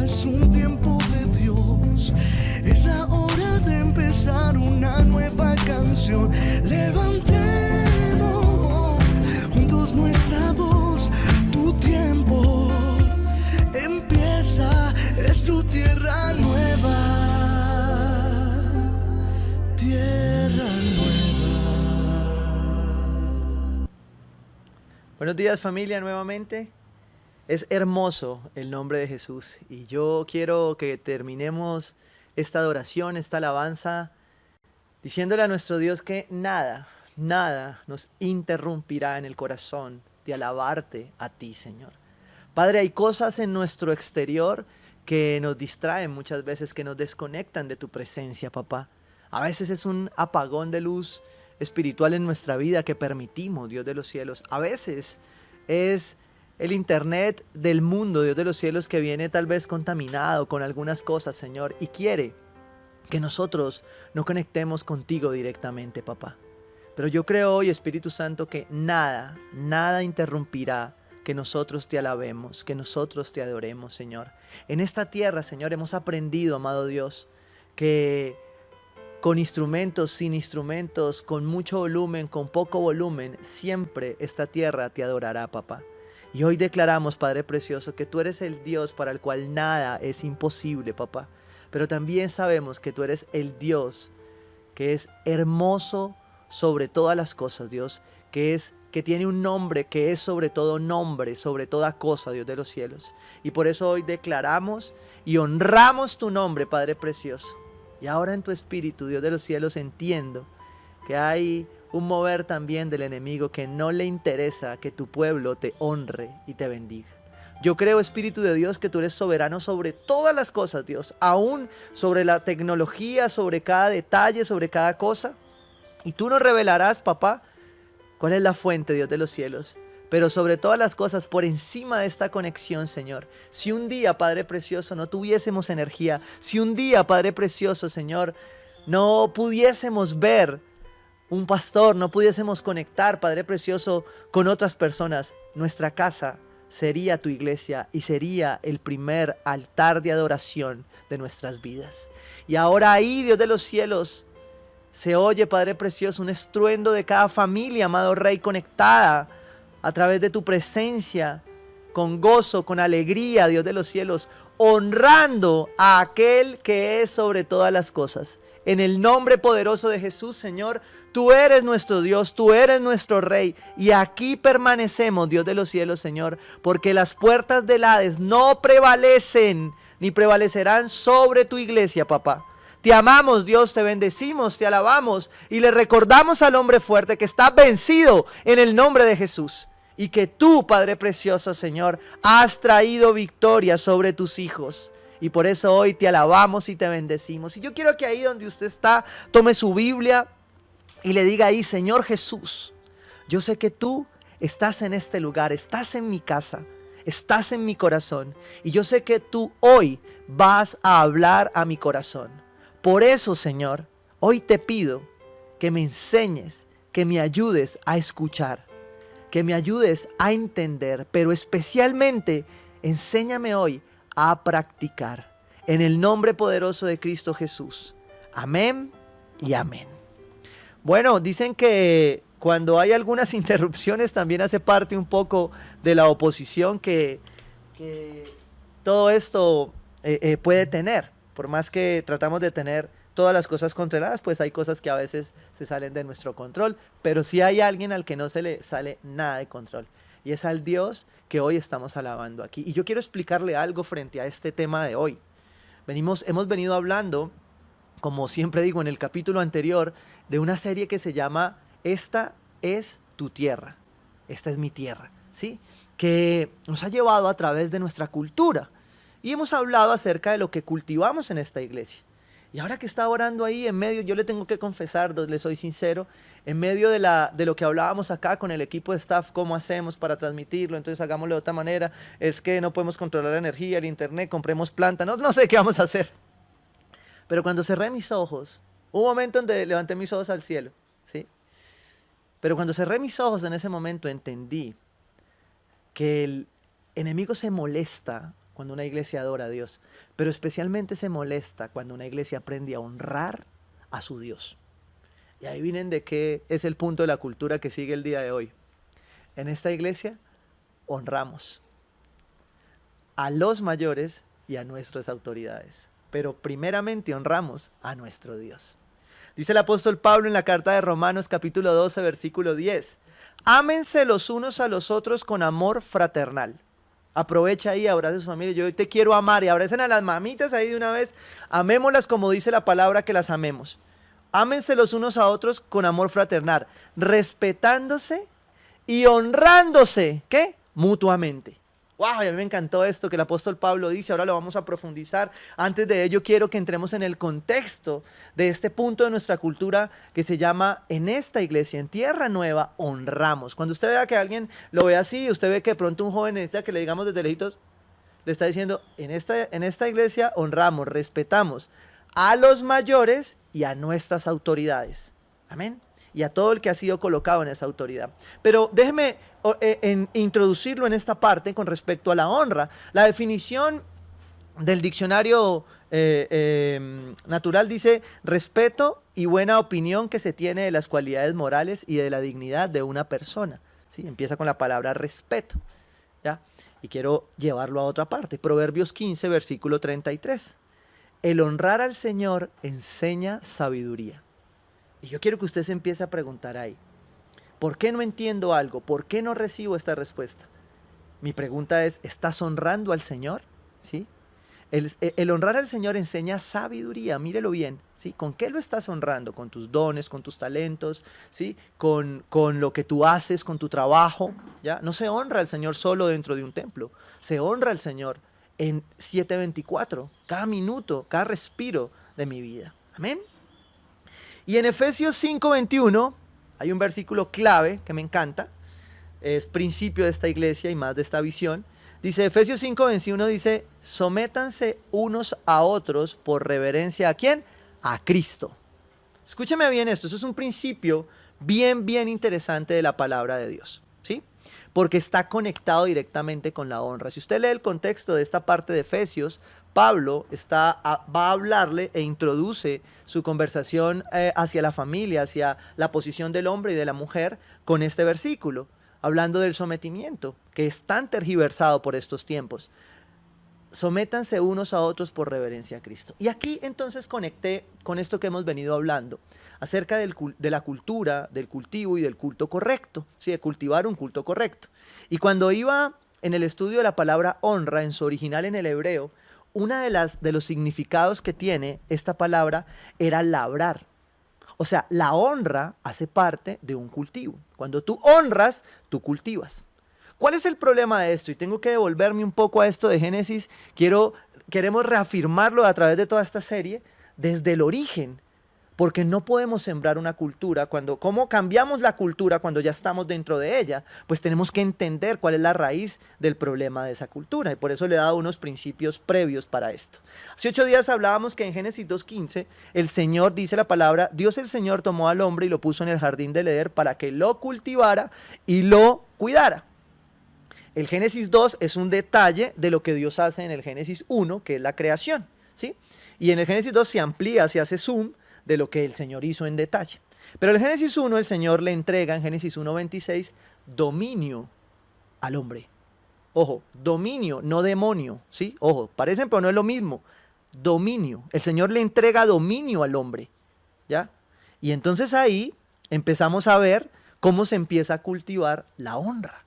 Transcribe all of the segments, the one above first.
es un tiempo de Dios. Es la hora de empezar una nueva canción. Levantemos juntos nuestra voz. Tu tiempo empieza, es tu tierra nueva. Tierra nueva. Buenos días, familia, nuevamente. Es hermoso el nombre de Jesús y yo quiero que terminemos esta adoración, esta alabanza, diciéndole a nuestro Dios que nada nos interrumpirá en el corazón de alabarte a ti, Señor. Padre, hay cosas en nuestro exterior que nos distraen muchas veces, que nos desconectan de tu presencia, papá. A veces es un apagón de luz espiritual en nuestra vida que permitimos, Dios de los cielos. A veces es el internet del mundo, Dios de los cielos, que viene tal vez contaminado con algunas cosas, Señor, y quiere que nosotros no conectemos contigo directamente, papá. Pero yo creo hoy, Espíritu Santo, que nada interrumpirá que nosotros te alabemos, que nosotros te adoremos, Señor. En esta tierra, Señor, hemos aprendido, amado Dios, que con instrumentos, sin instrumentos, con mucho volumen, con poco volumen, siempre esta tierra te adorará, papá. Y hoy declaramos, Padre Precioso, que tú eres el Dios para el cual nada es imposible, papá. Pero también sabemos que tú eres el Dios que es hermoso sobre todas las cosas, Dios, que tiene un nombre que es sobre todo nombre, sobre toda cosa, Dios de los cielos. Y por eso hoy declaramos y honramos tu nombre, Padre Precioso. Y ahora en tu espíritu, Dios de los cielos, entiendo que hay un mover también del enemigo que no le interesa que tu pueblo te honre y te bendiga. Yo creo, Espíritu de Dios, que tú eres soberano sobre todas las cosas, Dios, aún sobre la tecnología, sobre cada detalle, sobre cada cosa. Y tú nos revelarás, papá, cuál es la fuente, Dios de los cielos. Pero sobre todas las cosas, por encima de esta conexión, Señor, si un día, Padre Precioso, no tuviésemos energía, si un día, Padre Precioso, Señor, no pudiésemos ver un pastor, no pudiésemos conectar, Padre Precioso, con otras personas, nuestra casa sería tu iglesia y sería el primer altar de adoración de nuestras vidas. Y ahora ahí, Dios de los cielos, se oye, Padre Precioso, un estruendo de cada familia, amado Rey, conectada a través de tu presencia, con gozo, con alegría, Dios de los cielos, honrando a aquel que es sobre todas las cosas. En el nombre poderoso de Jesús, Señor, tú eres nuestro Dios, tú eres nuestro Rey. Y aquí permanecemos, Dios de los cielos, Señor, porque las puertas del Hades no prevalecen, ni prevalecerán sobre tu iglesia, papá. Te amamos, Dios, te bendecimos, te alabamos y le recordamos al hombre fuerte que está vencido en el nombre de Jesús. Y que tú, Padre Precioso, Señor, has traído victoria sobre tus hijos. Y por eso hoy te alabamos y te bendecimos. Y yo quiero que ahí donde usted está, tome su Biblia y le diga ahí: Señor Jesús, yo sé que tú estás en este lugar, estás en mi casa, estás en mi corazón. Y yo sé que tú hoy vas a hablar a mi corazón. Por eso, Señor, hoy te pido que me enseñes, que me ayudes a escuchar, que me ayudes a entender, pero especialmente enséñame hoy a practicar. En el nombre poderoso de Cristo Jesús. Amén y amén. Bueno, dicen que cuando hay algunas interrupciones también hace parte un poco de la oposición que todo esto puede tener. Por más que tratamos de tener todas las cosas controladas, pues hay cosas que a veces se salen de nuestro control. Pero sí hay alguien al que no se le sale nada de control. Y es al Dios que hoy estamos alabando aquí. Y yo quiero explicarle algo frente a este tema de hoy. Hemos venido hablando, como siempre digo en el capítulo anterior, de una serie que se llama Esta es tu tierra. Esta es mi tierra, ¿sí? Que nos ha llevado a través de nuestra cultura. Y hemos hablado acerca de lo que cultivamos en esta iglesia. Y ahora que está orando ahí en medio, yo le tengo que confesar, le soy sincero, en medio de lo que hablábamos acá con el equipo de staff, cómo hacemos para transmitirlo, entonces hagámoslo de otra manera, es que no podemos controlar la energía, el internet, compremos planta, no sé qué vamos a hacer. Pero cuando cerré mis ojos, hubo un momento donde levanté mis ojos al cielo, ¿sí? Pero cuando cerré mis ojos en ese momento entendí que el enemigo se molesta cuando una iglesia adora a Dios, pero especialmente se molesta cuando una iglesia aprende a honrar a su Dios. Y ahí vienen de qué es el punto de la cultura que sigue el día de hoy. En esta iglesia honramos a los mayores y a nuestras autoridades, pero primeramente honramos a nuestro Dios. Dice el apóstol Pablo en la carta de Romanos capítulo 12 versículo 10, ámense los unos a los otros con amor fraternal. Aprovecha ahí, abraza a su familia, yo te quiero amar, y abracen a las mamitas ahí de una vez, amémoslas como dice la palabra que las amemos. Ámense los unos a otros con amor fraternal, respetándose y honrándose, ¿qué? Mutuamente. ¡Wow! A mí me encantó esto que el apóstol Pablo dice, ahora lo vamos a profundizar. Antes de ello quiero que entremos en el contexto de este punto de nuestra cultura que se llama, en esta iglesia, en Tierra Nueva, honramos. Cuando usted vea que alguien lo ve así, usted ve que de pronto un joven necesita que le digamos desde lejitos, le está diciendo, en esta iglesia honramos, respetamos a los mayores y a nuestras autoridades. Amén. Y a todo el que ha sido colocado en esa autoridad. Pero déjeme introducirlo en esta parte con respecto a la honra. La definición del diccionario natural dice respeto y buena opinión que se tiene de las cualidades morales y de la dignidad de una persona. ¿Sí? Empieza con la palabra respeto, ¿ya? Y quiero llevarlo a otra parte. Proverbios 15, versículo 33. El honrar al Señor enseña sabiduría. Y yo quiero que usted se empiece a preguntar ahí, ¿por qué no entiendo algo? ¿Por qué no recibo esta respuesta? Mi pregunta es, ¿estás honrando al Señor? ¿Sí? El honrar al Señor enseña sabiduría, mírelo bien, ¿sí? ¿Con qué lo estás honrando? ¿Con tus dones, con tus talentos, ¿sí? ¿Con lo que tú haces, con tu trabajo? ¿Ya? No se honra al Señor solo dentro de un templo, se honra al Señor en 7:24, cada minuto, cada respiro de mi vida. Amén. Y en Efesios 5:21 hay un versículo clave que me encanta, es principio de esta iglesia y más de esta visión. Dice Efesios 5:21, dice, sométanse unos a otros por reverencia, ¿a quién? A Cristo. Escúcheme bien esto, es un principio bien interesante de la palabra de Dios, ¿sí? Porque está conectado directamente con la honra. Si usted lee el contexto de esta parte de Efesios, Pablo va a hablarle e introduce su conversación hacia la familia, hacia la posición del hombre y de la mujer con este versículo, hablando del sometimiento, que es tan tergiversado por estos tiempos. Sométanse unos a otros por reverencia a Cristo. Y aquí entonces conecté con esto que hemos venido hablando, acerca de la cultura, del cultivo y del culto correcto, ¿sí? De cultivar un culto correcto. Y cuando iba en el estudio de la palabra honra, en su original en el hebreo, una de los significados que tiene esta palabra era labrar. O sea, la honra hace parte de un cultivo. Cuando tú honras, tú cultivas. ¿Cuál es el problema de esto? Y tengo que devolverme un poco a esto de Génesis. Queremos reafirmarlo a través de toda esta serie desde el origen. Porque no podemos sembrar una cultura ¿cómo cambiamos la cultura cuando ya estamos dentro de ella? Pues tenemos que entender cuál es la raíz del problema de esa cultura. Y por eso le he dado unos principios previos para esto. Hace 8 días hablábamos que en Génesis 2:15, el Señor, dice la palabra, Dios el Señor tomó al hombre y lo puso en el jardín del Edén para que lo cultivara y lo cuidara. El Génesis 2 es un detalle de lo que Dios hace en el Génesis 1, que es la creación, ¿sí? Y en el Génesis 2 se amplía, se hace zoom de lo que el Señor hizo en detalle. Pero en el Génesis 1 el Señor le entrega en Génesis 1:26 dominio al hombre. Ojo, dominio, no demonio, ¿sí? Ojo, parecen pero no es lo mismo. Dominio. El Señor le entrega dominio al hombre, ¿ya? Y entonces ahí empezamos a ver cómo se empieza a cultivar la honra,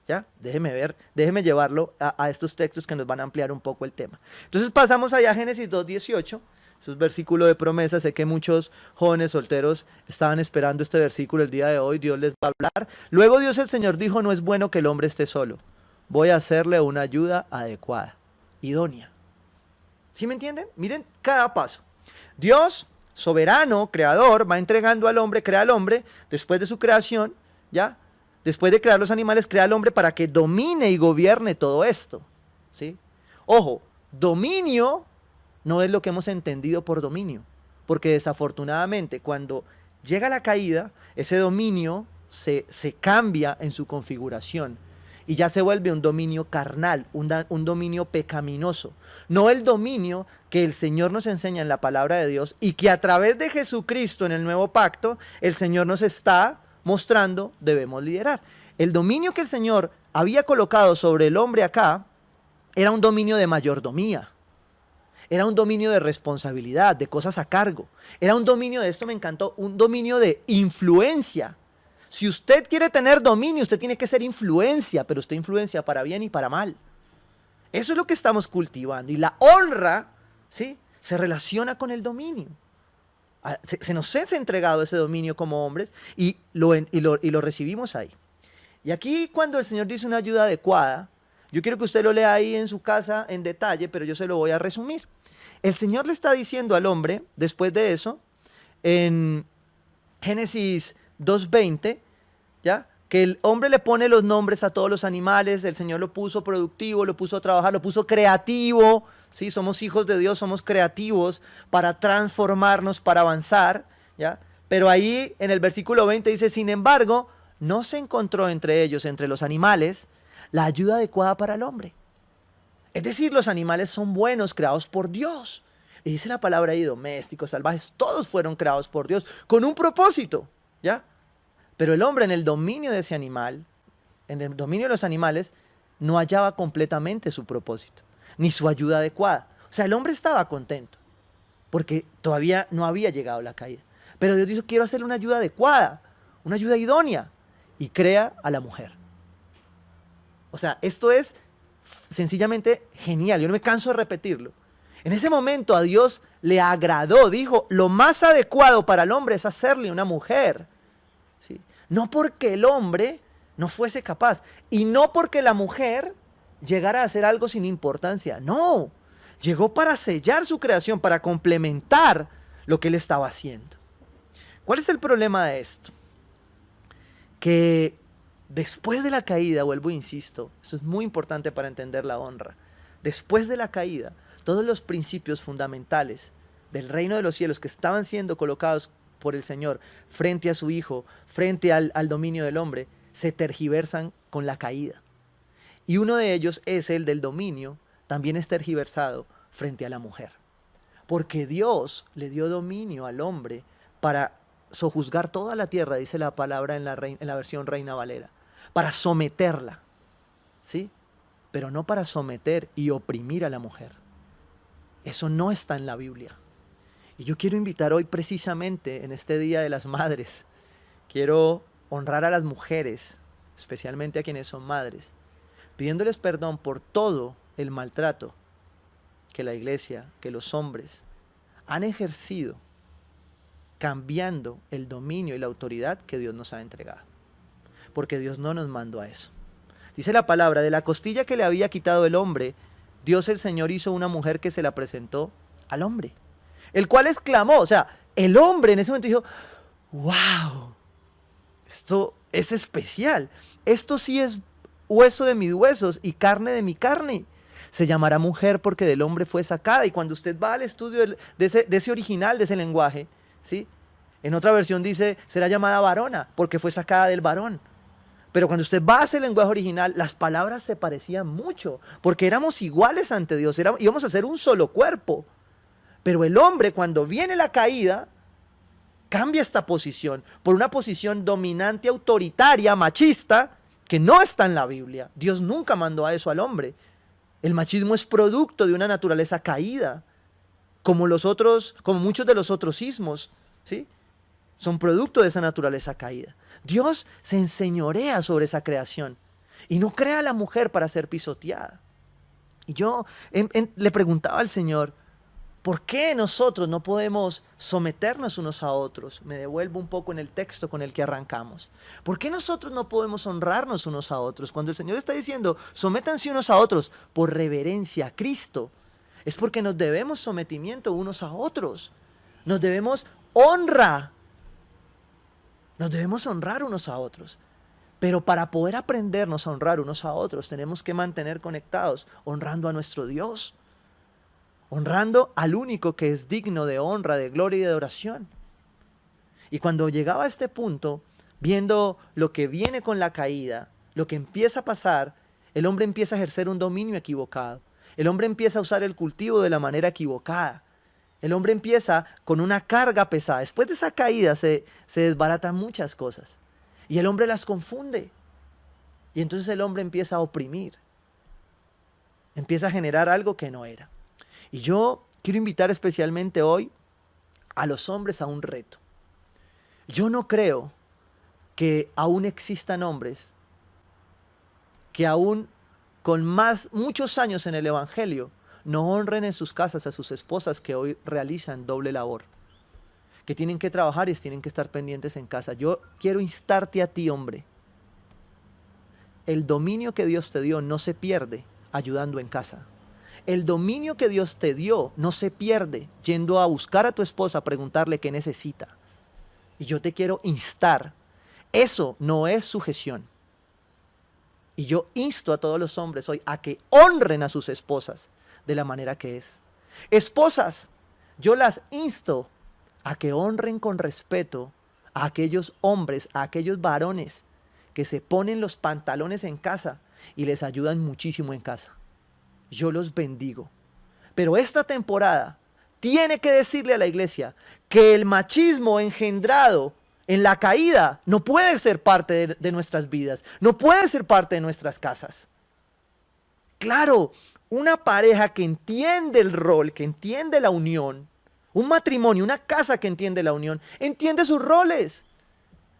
¿ya? Déjeme llevarlo a estos textos que nos van a ampliar un poco el tema. Entonces pasamos allá a Génesis 2:18. Eso es versículo de promesa. Sé que muchos jóvenes solteros estaban esperando este versículo el día de hoy. Dios les va a hablar. Luego Dios el Señor dijo, no es bueno que el hombre esté solo. Voy a hacerle una ayuda adecuada, idónea. ¿Sí me entienden? Miren cada paso. Dios, soberano, creador, va entregando al hombre, crea al hombre, después de su creación, ¿ya? Después de crear los animales, crea al hombre para que domine y gobierne todo esto, ¿sí? Ojo, dominio no es lo que hemos entendido por dominio, porque desafortunadamente cuando llega la caída, ese dominio se cambia en su configuración y ya se vuelve un dominio carnal, un dominio pecaminoso. No el dominio que el Señor nos enseña en la palabra de Dios y que a través de Jesucristo en el nuevo pacto, el Señor nos está mostrando debemos liderar. El dominio que el Señor había colocado sobre el hombre acá era un dominio de mayordomía. Era un dominio de responsabilidad, de cosas a cargo. Era un dominio, de esto me encantó, un dominio de influencia. Si usted quiere tener dominio, usted tiene que ser influencia, pero usted influencia para bien y para mal. Eso es lo que estamos cultivando. Y la honra, ¿sí?, se relaciona con el dominio. Se nos es entregado ese dominio como hombres y lo recibimos ahí. Y aquí cuando el Señor dice una ayuda adecuada, yo quiero que usted lo lea ahí en su casa en detalle, pero yo se lo voy a resumir. El Señor le está diciendo al hombre, después de eso, en Génesis 2:20, ¿ya?, que el hombre le pone los nombres a todos los animales, el Señor lo puso productivo, lo puso a trabajar, lo puso creativo, ¿sí? Somos hijos de Dios, somos creativos para transformarnos, para avanzar, ¿ya? Pero ahí en el versículo 20 dice, sin embargo, no se encontró entre ellos, entre los animales, la ayuda adecuada para el hombre. Es decir, los animales son buenos, creados por Dios. Y dice la palabra ahí, domésticos, salvajes, todos fueron creados por Dios con un propósito, ¿ya? Pero el hombre en el dominio de ese animal, en el dominio de los animales, no hallaba completamente su propósito, ni su ayuda adecuada. O sea, el hombre estaba contento, porque todavía no había llegado la caída. Pero Dios dijo, quiero hacerle una ayuda adecuada, una ayuda idónea, y crea a la mujer. O sea, esto es sencillamente genial, yo no me canso de repetirlo. En ese momento a Dios le agradó, dijo, lo más adecuado para el hombre es hacerle una mujer. ¿Sí? No porque el hombre no fuese capaz, y no porque la mujer llegara a hacer algo sin importancia, no, llegó para sellar su creación, para complementar lo que él estaba haciendo. ¿Cuál es el problema de esto? Que después de la caída, vuelvo e insisto, esto es muy importante para entender la honra, después de la caída, todos los principios fundamentales del reino de los cielos que estaban siendo colocados por el Señor frente a su Hijo, frente al dominio del hombre, se tergiversan con la caída. Y uno de ellos es el del dominio, también es tergiversado frente a la mujer. Porque Dios le dio dominio al hombre para sojuzgar toda la tierra, dice la palabra en la versión Reina Valera, para someterla, ¿sí? Pero no para someter y oprimir a la mujer. Eso no está en la Biblia. Y yo quiero invitar hoy precisamente en este Día de las Madres, quiero honrar a las mujeres, especialmente a quienes son madres, pidiéndoles perdón por todo el maltrato que la iglesia, que los hombres han ejercido, cambiando el dominio y la autoridad que Dios nos ha entregado. Porque Dios no nos mandó a eso. Dice la palabra, de la costilla que le había quitado el hombre, Dios el Señor hizo una mujer que se la presentó al hombre, el cual exclamó, o sea, el hombre en ese momento dijo, wow, esto es especial, esto sí es hueso de mis huesos y carne de mi carne. Se llamará mujer porque del hombre fue sacada. Y cuando usted va al estudio de ese original, de ese lenguaje, ¿sí?, en otra versión dice, será llamada varona porque fue sacada del varón. Pero cuando usted va a ese lenguaje original, las palabras se parecían mucho, porque éramos iguales ante Dios, íbamos a ser un solo cuerpo. Pero el hombre, cuando viene la caída, cambia esta posición por una posición dominante, autoritaria, machista, que no está en la Biblia. Dios nunca mandó a eso al hombre. El machismo es producto de una naturaleza caída, como muchos de los otros ismos, ¿sí?, son producto de esa naturaleza caída. Dios se enseñorea sobre esa creación y no crea a la mujer para ser pisoteada. Y yo le preguntaba al Señor, ¿por qué nosotros no podemos someternos unos a otros? Me devuelvo un poco en el texto con el que arrancamos. ¿Por qué nosotros no podemos honrarnos unos a otros? Cuando el Señor está diciendo, sométanse unos a otros por reverencia a Cristo, es porque nos debemos sometimiento unos a otros. Nos debemos honra. Nos debemos honrar unos a otros. Pero para poder aprendernos a honrar unos a otros, tenemos que mantener conectados, honrando a nuestro Dios. Honrando al único que es digno de honra, de gloria y de adoración. Y cuando llegaba a este punto, viendo lo que viene con la caída, lo que empieza a pasar, el hombre empieza a ejercer un dominio equivocado. El hombre empieza a usar el cultivo de la manera equivocada. El hombre empieza con una carga pesada. Después de esa caída se desbaratan muchas cosas. Y el hombre las confunde. Y entonces el hombre empieza a oprimir. Empieza a generar algo que no era. Y yo quiero invitar especialmente hoy a los hombres a un reto. Yo no creo que aún existan hombres que aún con muchos años en el Evangelio no honren en sus casas a sus esposas que hoy realizan doble labor, que tienen que trabajar y tienen que estar pendientes en casa. Yo quiero instarte a ti, hombre. El dominio que Dios te dio no se pierde ayudando en casa. El dominio que Dios te dio no se pierde yendo a buscar a tu esposa a preguntarle qué necesita. Y yo te quiero instar. Eso no es sujeción. Y yo insto a todos los hombres hoy a que honren a sus esposas de la manera que es. Esposas, yo las insto a que honren con respeto a aquellos hombres, a aquellos varones que se ponen los pantalones en casa y les ayudan muchísimo en casa. Yo los bendigo. Pero esta temporada tiene que decirle a la iglesia que el machismo engendrado en la caída no puede ser parte de nuestras vidas, no puede ser parte de nuestras casas. Claro, una pareja que entiende el rol, que entiende la unión, un matrimonio, una casa que entiende la unión, entiende sus roles.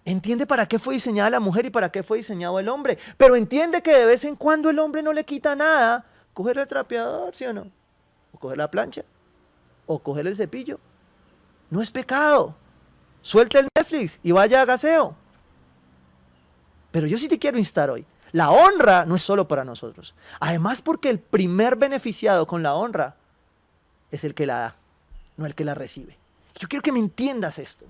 Entiende para qué fue diseñada la mujer y para qué fue diseñado el hombre. Pero entiende que de vez en cuando el hombre no le quita nada. Coger el trapeador, ¿sí o no? O coger la plancha. O coger el cepillo. No es pecado. Suelte el Netflix y vaya a gaseo. Pero yo sí te quiero instar hoy. La honra no es solo para nosotros. Además porque el primer beneficiado con la honra es el que la da, no el que la recibe. Yo quiero que me entiendas esto.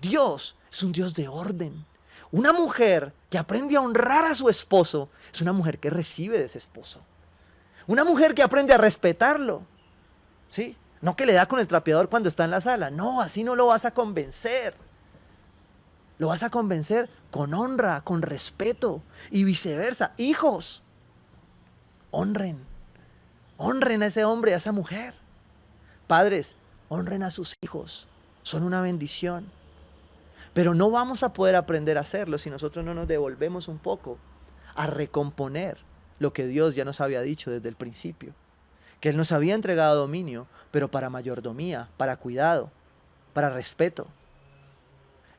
Dios es un Dios de orden. Una mujer que aprende a honrar a su esposo es una mujer que recibe de ese esposo. Una mujer que aprende a respetarlo. ¿Sí? No que le da con el trapeador cuando está en la sala. No, así no lo vas a convencer. Lo vas a convencer con honra, con respeto y viceversa. Hijos, honren. Honren a ese hombre, a esa mujer. Padres, honren a sus hijos. Son una bendición. Pero no vamos a poder aprender a hacerlo si nosotros no nos devolvemos un poco a recomponer lo que Dios ya nos había dicho desde el principio. Que Él nos había entregado dominio, pero para mayordomía, para cuidado, para respeto.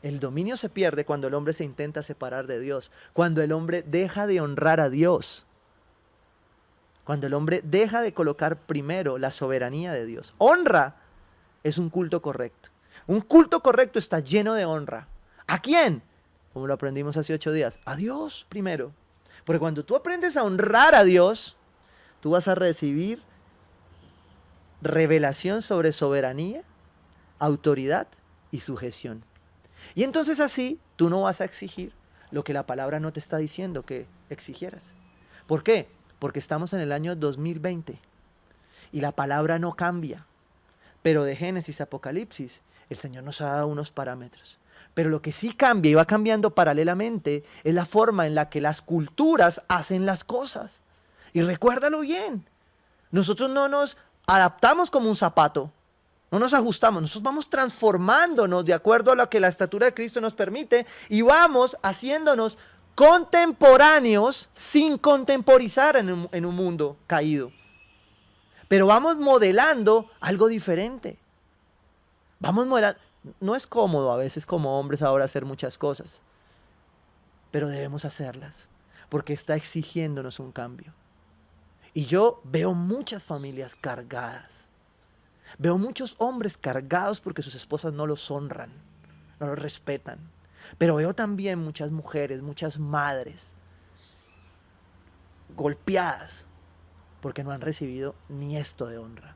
El dominio se pierde cuando el hombre se intenta separar de Dios, cuando el hombre deja de honrar a Dios, cuando el hombre deja de colocar primero la soberanía de Dios. Honra es un culto correcto. Un culto correcto está lleno de honra. ¿A quién? Como lo aprendimos hace 8 días. A Dios primero. Porque cuando tú aprendes a honrar a Dios, tú vas a recibir revelación sobre soberanía, autoridad y sujeción. Y entonces así tú no vas a exigir lo que la palabra no te está diciendo que exigieras. ¿Por qué? Porque estamos en el año 2020 y la palabra no cambia. Pero de Génesis a Apocalipsis, el Señor nos ha dado unos parámetros. Pero lo que sí cambia y va cambiando paralelamente es la forma en la que las culturas hacen las cosas. Y recuérdalo bien, nosotros no nos adaptamos como un zapato, no nos ajustamos, nosotros vamos transformándonos de acuerdo a lo que la estatura de Cristo nos permite y vamos haciéndonos contemporáneos sin contemporizar en un mundo caído. Pero vamos modelando algo diferente. Vamos modelando. No es cómodo a veces como hombres ahora hacer muchas cosas, pero debemos hacerlas porque está exigiéndonos un cambio. Y yo veo muchas familias cargadas. Veo muchos hombres cargados porque sus esposas no los honran, no los respetan. Pero veo también muchas mujeres, muchas madres golpeadas porque no han recibido ni esto de honra.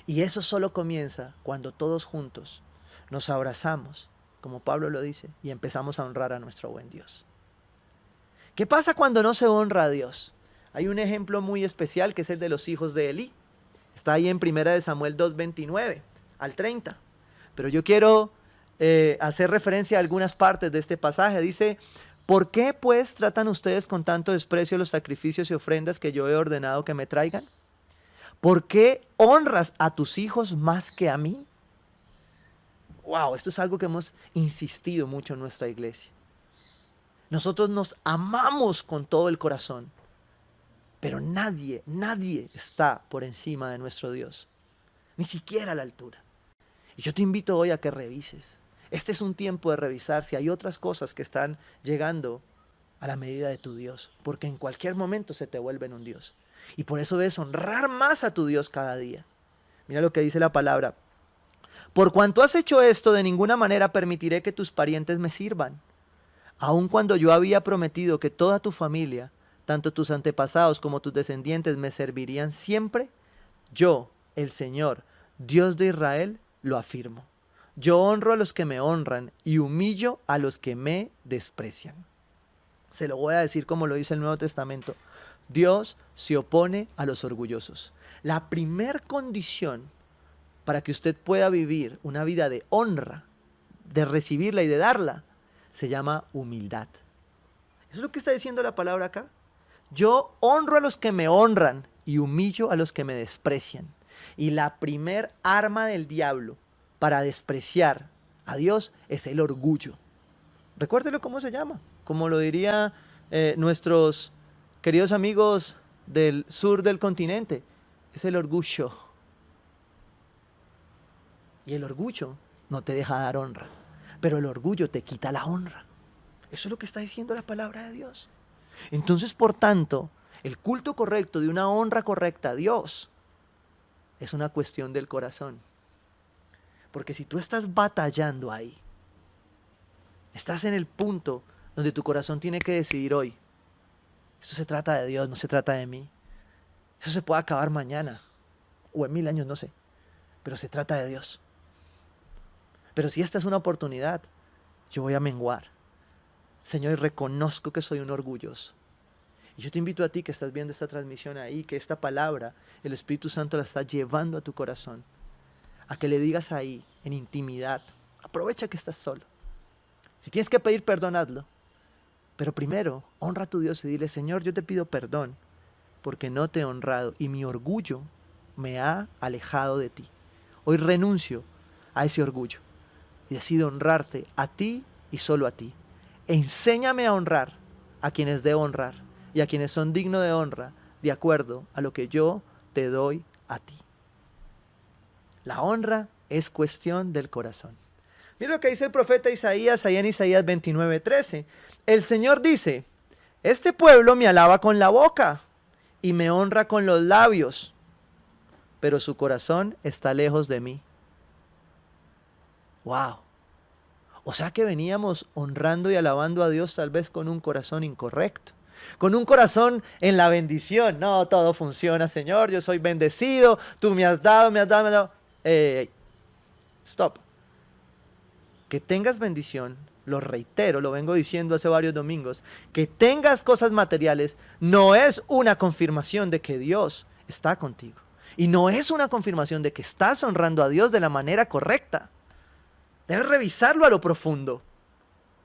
Y eso solo comienza cuando todos juntos nos abrazamos, como Pablo lo dice, y empezamos a honrar a nuestro buen Dios. ¿Qué pasa cuando no se honra a Dios? Hay un ejemplo muy especial que es el de los hijos de Elí. Está ahí en 1 Samuel 2:29 al 30. Pero yo quiero hacer referencia a algunas partes de este pasaje. Dice, ¿Por qué pues tratan ustedes con tanto desprecio los sacrificios y ofrendas que yo he ordenado que me traigan? ¿Por qué honras a tus hijos más que a mí? Wow, esto es algo que hemos insistido mucho en nuestra iglesia. Nosotros nos amamos con todo el corazón, pero nadie está por encima de nuestro Dios, ni siquiera a la altura. Y yo te invito hoy a que revises. Este es un tiempo de revisar si hay otras cosas que están llegando a la medida de tu Dios, porque en cualquier momento se te vuelven un Dios. Y por eso debes honrar más a tu Dios cada día. Mira lo que dice la palabra. Por cuanto has hecho esto, de ninguna manera permitiré que tus parientes me sirvan. Aun cuando yo había prometido que toda tu familia, tanto tus antepasados como tus descendientes, me servirían siempre, yo, el Señor, Dios de Israel, lo afirmo. Yo honro a los que me honran y humillo a los que me desprecian. Se lo voy a decir como lo dice el Nuevo Testamento. Dios se opone a los orgullosos. La primer condición para que usted pueda vivir una vida de honra, de recibirla y de darla, se llama humildad. Eso es lo que está diciendo la palabra acá. Yo honro a los que me honran y humillo a los que me desprecian. Y la primer arma del diablo para despreciar a Dios es el orgullo. Recuérdelo cómo se llama, como lo diría nuestros queridos amigos del sur del continente, es el orgullo. Y el orgullo no te deja dar honra, pero el orgullo te quita la honra. Eso es lo que está diciendo la palabra de Dios. Entonces, por tanto, el culto correcto de una honra correcta a Dios es una cuestión del corazón. Porque si tú estás batallando ahí, estás en el punto donde tu corazón tiene que decidir hoy, esto se trata de Dios, no se trata de mí. Eso se puede acabar mañana o en 1000 años, no sé, pero se trata de Dios. Pero si esta es una oportunidad, yo voy a menguar. Señor, reconozco que soy un orgulloso. Y yo te invito a ti que estás viendo esta transmisión ahí, que esta palabra, el Espíritu Santo la está llevando a tu corazón, a que le digas ahí, en intimidad, aprovecha que estás solo. Si tienes que pedir perdón, hazlo. Pero primero, honra a tu Dios y dile, Señor, yo te pido perdón porque no te he honrado y mi orgullo me ha alejado de ti. Hoy renuncio a ese orgullo y decido honrarte a ti y solo a ti. Enséñame a honrar a quienes debo honrar y a quienes son dignos de honra de acuerdo a lo que yo te doy a ti. La honra es cuestión del corazón. Mira lo que dice el profeta Isaías, allá en Isaías 29:13. El Señor dice, este pueblo me alaba con la boca y me honra con los labios, pero su corazón está lejos de mí. Wow. O sea que veníamos honrando y alabando a Dios tal vez con un corazón incorrecto. Con un corazón en la bendición. No, todo funciona, Señor, yo soy bendecido, tú me has dado, me has dado. Stop. Que tengas bendición, lo reitero, lo vengo diciendo hace varios domingos, que tengas cosas materiales no es una confirmación de que Dios está contigo. Y no es una confirmación de que estás honrando a Dios de la manera correcta. Debes revisarlo a lo profundo,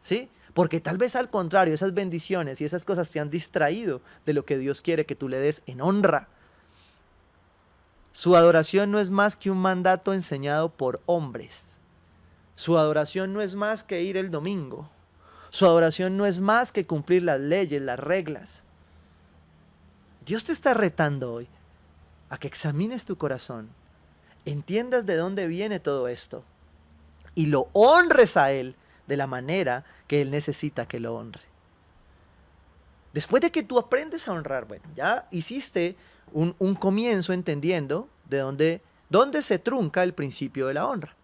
¿sí? Porque tal vez al contrario, esas bendiciones y esas cosas te han distraído de lo que Dios quiere que tú le des en honra. Su adoración no es más que un mandato enseñado por hombres. Su adoración no es más que ir el domingo. Su adoración no es más que cumplir las leyes, las reglas. Dios te está retando hoy a que examines tu corazón, entiendas de dónde viene todo esto y lo honres a Él de la manera que Él necesita que lo honre. Después de que tú aprendes a honrar, bueno, ya hiciste un comienzo entendiendo de dónde se trunca el principio de la honra.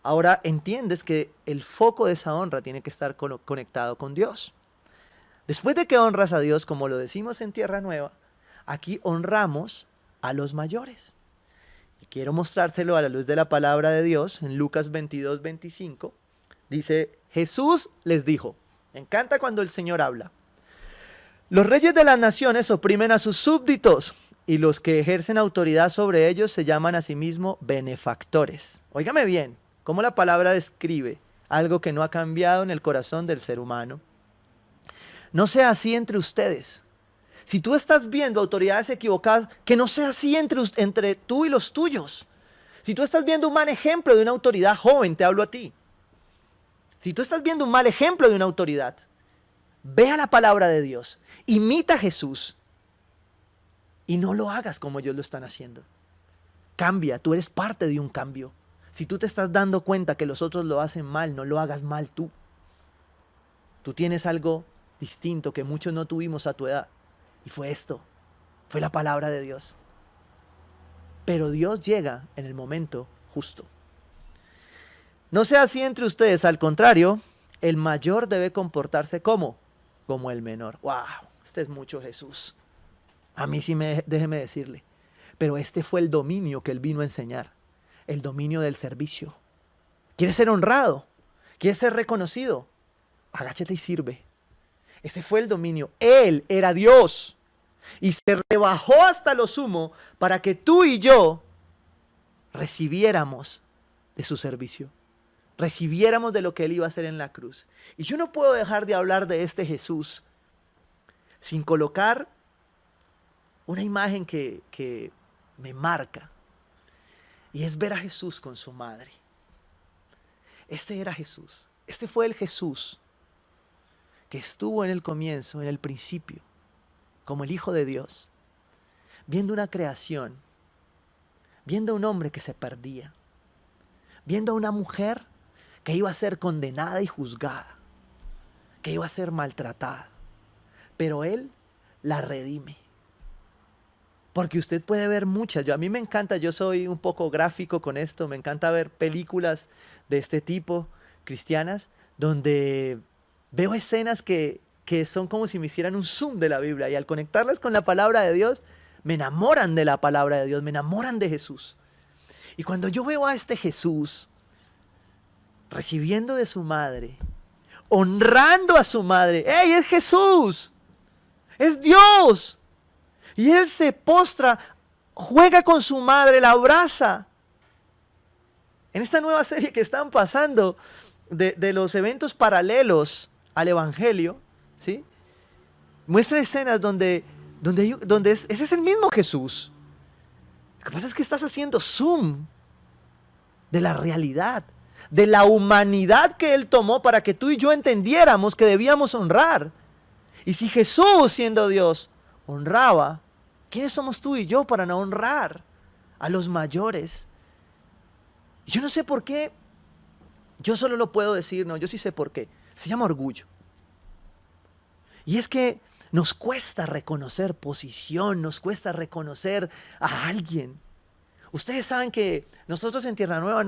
Ahora entiendes que el foco de esa honra tiene que estar conectado con Dios. Después de que honras a Dios, como lo decimos en Tierra Nueva, aquí honramos a los mayores. Y quiero mostrárselo a la luz de la palabra de Dios en Lucas 22:25. Dice, Jesús les dijo, me encanta cuando el Señor habla, los reyes de las naciones oprimen a sus súbditos y los que ejercen autoridad sobre ellos se llaman a sí mismos benefactores. Óigame bien, cómo la palabra describe algo que no ha cambiado en el corazón del ser humano. no sea así entre ustedes. Si tú estás viendo autoridades equivocadas, que no sea así entre tú y los tuyos. Si tú estás viendo un mal ejemplo de una autoridad, joven, te hablo a ti. Si tú estás viendo un mal ejemplo de una autoridad, ve a la palabra de Dios, imita a Jesús y no lo hagas como ellos lo están haciendo. Cambia, tú eres parte de un cambio. Si tú te estás dando cuenta que los otros lo hacen mal, no lo hagas mal tú. Tú tienes algo distinto que muchos no tuvimos a tu edad. Y fue esto, fue la palabra de Dios. Pero Dios llega en el momento justo. No sea así entre ustedes, al contrario, el mayor debe comportarse como el menor. ¡Wow! Este es mucho Jesús. A mí sí déjeme decirle. Pero este fue el dominio que él vino a enseñar. El dominio del servicio. ¿Quieres ser honrado? ¿Quieres ser reconocido? Agáchate y sirve. Ese fue el dominio. Él era Dios. Y se rebajó hasta lo sumo para que tú y yo recibiéramos de su servicio. Recibiéramos de lo que él iba a hacer en la cruz. Y yo no puedo dejar de hablar de este Jesús sin colocar una imagen que me marca. Y es ver a Jesús con su madre. Este era Jesús. Este fue el Jesús que estuvo en el comienzo, en el principio, como el Hijo de Dios, viendo una creación, viendo a un hombre que se perdía, viendo a una mujer que iba a ser condenada y juzgada, que iba a ser maltratada, pero Él la redime. Porque usted puede ver muchas, a mí me encanta, yo soy un poco gráfico con esto, me encanta ver películas de este tipo, cristianas, donde veo escenas que son como si me hicieran un zoom de la Biblia y al conectarlas con la palabra de Dios, me enamoran de la palabra de Dios, me enamoran de Jesús. Y cuando yo veo a este Jesús recibiendo de su madre, honrando a su madre, ¡hey, es Jesús! ¡Es Dios! Y Él se postra, juega con su madre, la abraza. En esta nueva serie que están pasando de los eventos paralelos al Evangelio, ¿sí? Muestra escenas donde ese es el mismo Jesús. Lo que pasa es que estás haciendo zoom de la realidad, de la humanidad que Él tomó para que tú y yo entendiéramos que debíamos honrar. Y si Jesús, siendo Dios, honraba, ¿quiénes somos tú y yo para no honrar a los mayores? Yo no sé por qué, yo solo lo puedo decir, no, yo sí sé por qué. Se llama orgullo. Y es que nos cuesta reconocer posición, nos cuesta reconocer a alguien. Ustedes saben que nosotros en Tierra Nueva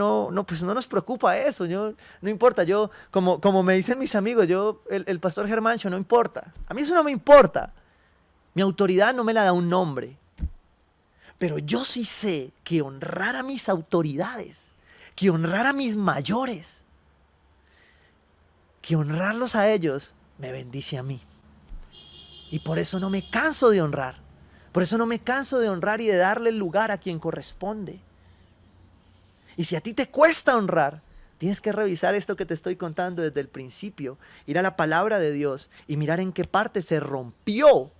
pues no nos preocupa eso. No importa, como me dicen mis amigos, el pastor Germancho, no importa. A mí eso no me importa. Mi autoridad no me la da un nombre. Pero yo sí sé que honrar a mis autoridades, que honrar a mis mayores, que honrarlos a ellos me bendice a mí. Y por eso no me canso de honrar. Por eso no me canso de honrar y de darle el lugar a quien corresponde. Y si a ti te cuesta honrar, tienes que revisar esto que te estoy contando desde el principio, ir a la palabra de Dios y mirar en qué parte se rompió.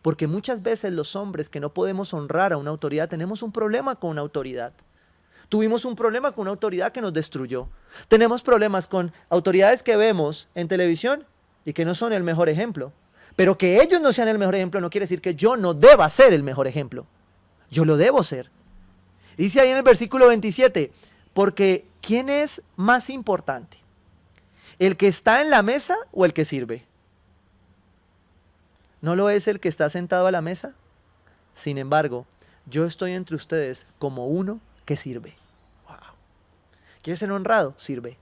Porque muchas veces los hombres que no podemos honrar a una autoridad, tenemos un problema con una autoridad. Tuvimos un problema con una autoridad que nos destruyó. Tenemos problemas con autoridades que vemos en televisión y que no son el mejor ejemplo. Pero que ellos no sean el mejor ejemplo no quiere decir que yo no deba ser el mejor ejemplo. Yo lo debo ser. Dice ahí en el versículo 27, porque ¿quién es más importante? ¿El que está en la mesa o el que sirve? ¿No lo es el que está sentado a la mesa? Sin embargo, yo estoy entre ustedes como uno que sirve. Wow. ¿Quieres ser honrado? Sirve.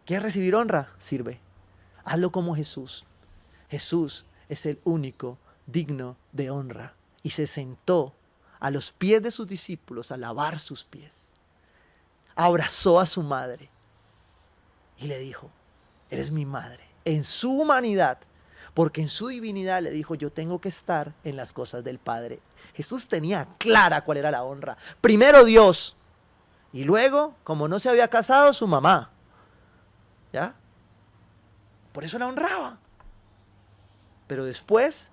¿Quieres recibir honra? Sirve. Hazlo como Jesús. Jesús es el único digno de honra y se sentó a los pies de sus discípulos a lavar sus pies. Abrazó a su madre y le dijo, eres mi madre, en su humanidad, porque en su divinidad le dijo, yo tengo que estar en las cosas del Padre. Jesús tenía clara cuál era la honra. Primero Dios y luego, como no se había casado, su mamá. ¿Ya? Por eso la honraba. Pero después,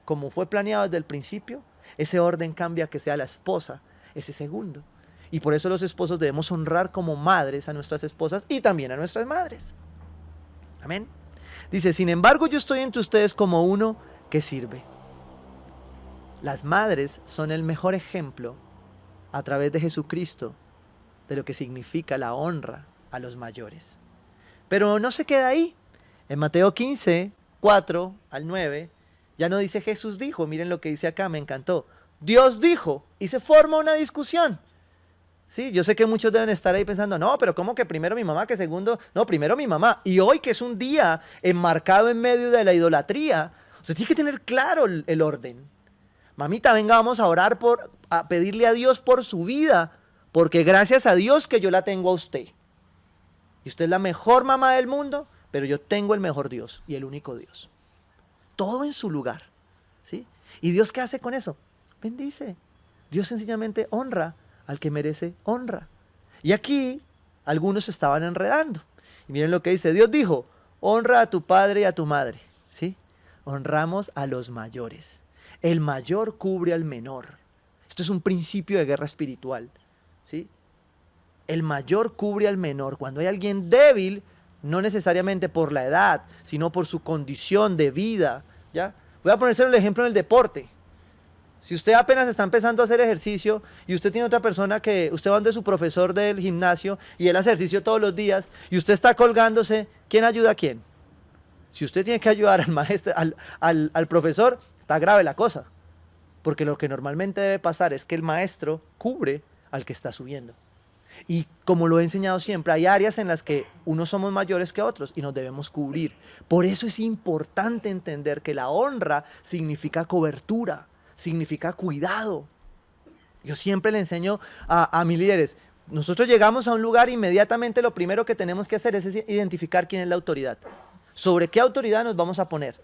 como fue planeado desde el principio, ese orden cambia a que sea la esposa ese segundo. Y por eso los esposos debemos honrar como madres a nuestras esposas y también a nuestras madres. Amén. Dice, sin embargo, yo estoy entre ustedes como uno que sirve. Las madres son el mejor ejemplo a través de Jesucristo de lo que significa la honra a los mayores. Pero no se queda ahí. En Mateo 15, 4 al 9, ya no dice Jesús dijo, miren lo que dice acá, me encantó. Dios dijo, y se forma una discusión. Sí, yo sé que muchos deben estar ahí pensando, no, pero ¿cómo que primero mi mamá, que segundo? No, primero mi mamá. Y hoy, que es un día enmarcado en medio de la idolatría, usted tiene que tener claro el orden. Mamita, venga, vamos a orar a pedirle a Dios por su vida, porque gracias a Dios que yo la tengo a usted. Y usted es la mejor mamá del mundo, pero yo tengo el mejor Dios y el único Dios. Todo en su lugar, ¿sí? ¿Y Dios qué hace con eso? Bendice. Dios sencillamente honra al que merece honra. Y aquí algunos estaban enredando. Y miren lo que dice. Dios dijo, honra a tu padre y a tu madre. ¿Sí? Honramos a los mayores. El mayor cubre al menor. Esto es un principio de guerra espiritual. ¿Sí? El mayor cubre al menor. Cuando hay alguien débil, no necesariamente por la edad, sino por su condición de vida. ¿Ya? Voy a ponerse el ejemplo en el deporte. Si usted apenas está empezando a hacer ejercicio y usted tiene otra persona que usted va donde su profesor del gimnasio y él hace ejercicio todos los días y usted está colgándose, ¿quién ayuda a quién? Si usted tiene que ayudar al maestro, al profesor, está grave la cosa. Porque lo que normalmente debe pasar es que el maestro cubre al que está subiendo. Y como lo he enseñado siempre, hay áreas en las que unos somos mayores que otros y nos debemos cubrir. Por eso es importante entender que la honra significa cobertura. Significa cuidado. Yo siempre le enseño a mis líderes, nosotros llegamos a un lugar, inmediatamente lo primero que tenemos que hacer es identificar quién es la autoridad. ¿Sobre qué autoridad nos vamos a poner?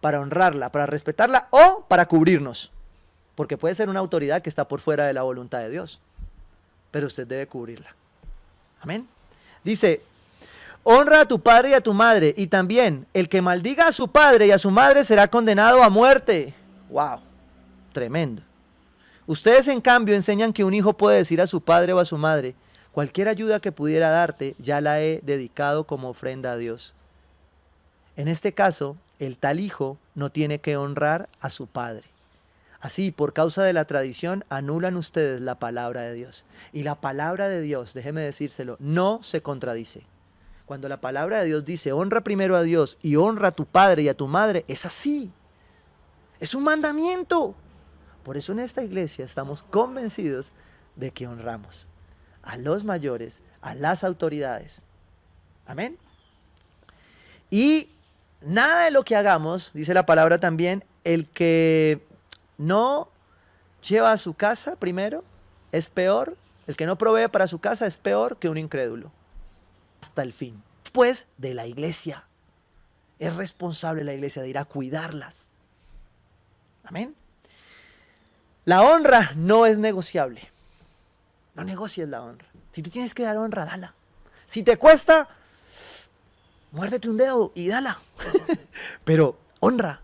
Para honrarla, para respetarla o para cubrirnos. Porque puede ser una autoridad que está por fuera de la voluntad de Dios. Pero usted debe cubrirla. Amén. Dice, honra a tu padre y a tu madre, y también el que maldiga a su padre y a su madre será condenado a muerte. ¡Wow! Tremendo. Ustedes, en cambio, enseñan que un hijo puede decir a su padre o a su madre, cualquier ayuda que pudiera darte, ya la he dedicado como ofrenda a Dios. En este caso, el tal hijo no tiene que honrar a su padre. Así, por causa de la tradición, anulan ustedes la palabra de Dios. Y la palabra de Dios, déjeme decírselo, no se contradice. Cuando la palabra de Dios dice, honra primero a Dios y honra a tu padre y a tu madre, es así. Es un mandamiento. Por eso en esta iglesia estamos convencidos de que honramos a los mayores, a las autoridades. Amén. Y nada de lo que hagamos, dice la palabra también, el que no lleva a su casa primero es peor, el que no provee para su casa es peor que un incrédulo. Hasta el fin. Después de la iglesia. Es responsable la iglesia de ir a cuidarlas. Amén. La honra no es negociable. No negocies la honra. Si tú tienes que dar honra, dala. Si te cuesta, muérdete un dedo y dala. Pero honra.